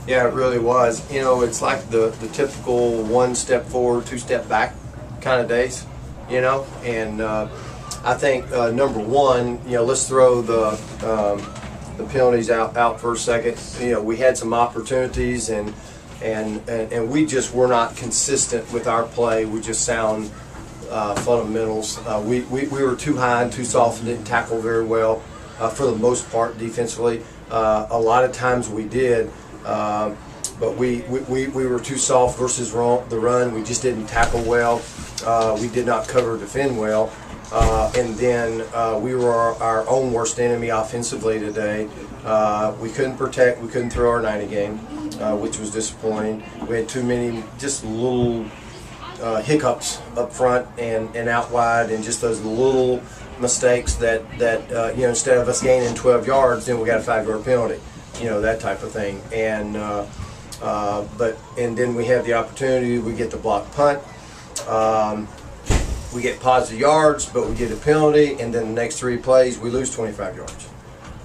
Yeah, it really was. You know, it's like the typical one step forward, two step back kind of days. You know, and I think number one, you know, let's throw the penalties out for a second. You know, we had some opportunities and we just were not consistent with our play. We just sound fundamentals. We were too high and too soft and didn't tackle very well for the most part defensively. A lot of times we did, but we were too soft versus the run. We just didn't tackle well. We did not cover defend well. And then we were our own worst enemy offensively today. We couldn't protect. We couldn't throw our 90 game, which was disappointing. We had too many just little hiccups up front and out wide, and just those little mistakes that you know, instead of us gaining 12 yards, then we got a 5-yard penalty. You know, that type of thing. And and then we have the opportunity. We get the block punt. We get positive yards, but we get a penalty, and then the next 3 plays we lose 25 yards.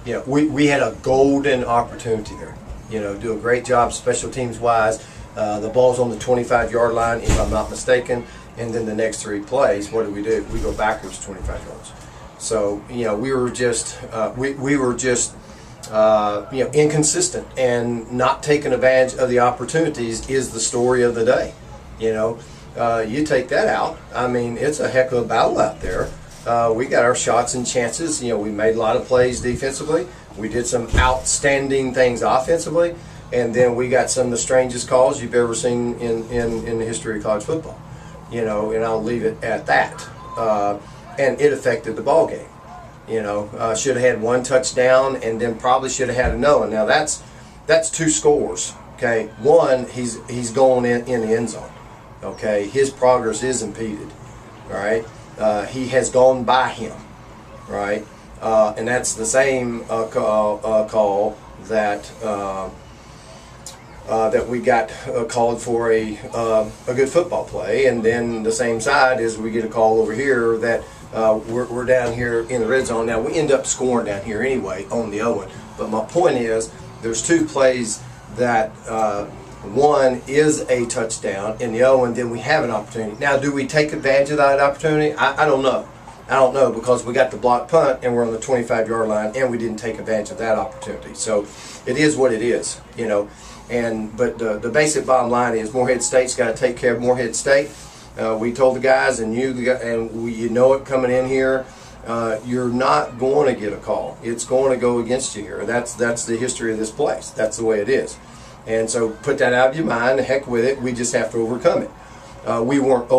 You know, we had a golden opportunity there. You know, do a great job special teams wise. The ball's on the 25-yard line, if I'm not mistaken, and then the next 3 plays, what do? We go backwards 25 yards. So, you know, we were just you know, inconsistent, and not taking advantage of the opportunities is the story of the day. You know. You take that out, I mean, it's a heck of a battle out there. We got our shots and chances. You know, we made a lot of plays defensively. We did some outstanding things offensively, and then we got some of the strangest calls you've ever seen in the history of college football. You know, and I'll leave it at that. And it affected the ball game. You know, should have had 1 touchdown, and then probably should have had another one. Now that's 2 scores. Okay, one, he's going in the end zone. Okay, his progress is impeded. All right, he has gone by him. Right, and that's the same call that that we got called for a good football play, and then the same side is we get a call over here that we're down here in the red zone. Now we end up scoring down here anyway on the other one. But my point is, there's 2 plays that. One is a touchdown, and the other one, then we have an opportunity. Now, do we take advantage of that opportunity? I don't know. I don't know, because we got the block punt, and we're on the 25-yard line, and we didn't take advantage of that opportunity. So it is what it is, you know. But the basic bottom line is Morehead State's got to take care of Morehead State. We told the guys, and you know it coming in here. You're not going to get a call. It's going to go against you here. That's the history of this place. That's the way it is. And so put that out of your mind. The heck with it. We just have to overcome it. We weren't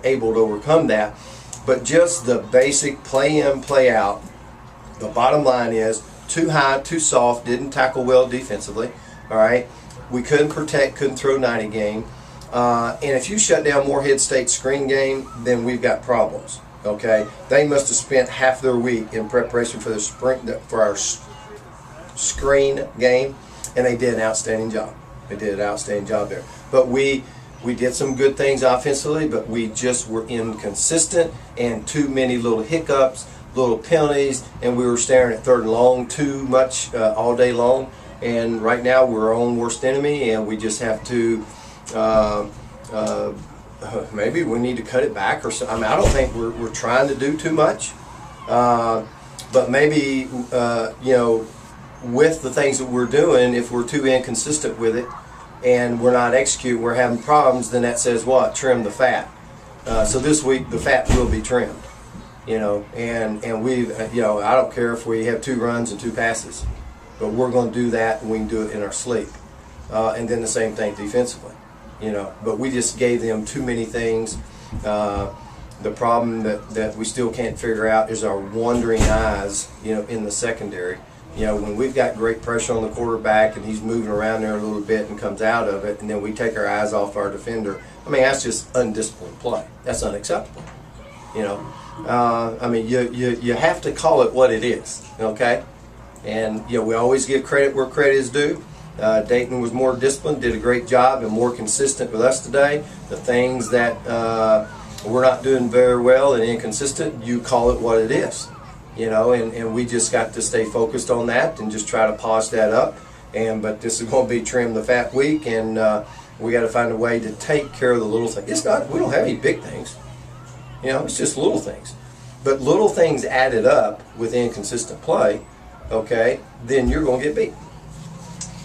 able to overcome that. But just the basic play in, play out. The bottom line is too high, too soft. Didn't tackle well defensively. All right. We couldn't protect. Couldn't throw 90 game. And if you shut down Morehead State's screen game, then we've got problems. Okay. They must have spent half their week in preparation for our screen game. And they did an outstanding job. They did an outstanding job there. But we did some good things offensively, but we just were inconsistent, and too many little hiccups, little penalties, and we were staring at 3rd and long too much all day long. And right now we're our own worst enemy, and we just have to maybe we need to cut it back or something. I mean, I don't think we're trying to do too much, but maybe you know, with the things that we're doing, if we're too inconsistent with it and we're not executing, we're having problems, then that says what? Trim the fat. So this week the fat will be trimmed, you know, and we've, you know, I don't care if we have 2 runs and 2 passes, but we're going to do that, and we can do it in our sleep. And then the same thing defensively, you know, but we just gave them too many things. The problem that we still can't figure out is our wandering eyes, you know, in the secondary. You know, when we've got great pressure on the quarterback and he's moving around there a little bit and comes out of it, and then we take our eyes off our defender, I mean, that's just undisciplined play. That's unacceptable. You know, I mean, you have to call it what it is, okay? And, you know, we always give credit where credit is due. Dayton was more disciplined, did a great job, and more consistent with us today. The things that we're not doing very well and inconsistent, you call it what it is. You know, and we just got to stay focused on that and just try to polish that up but this is going to be trim the fat week, and we got to find a way to take care of the little things. It's not, we don't have any big things, you know, it's just little things. But little things added up with inconsistent play, okay, then you're going to get beat.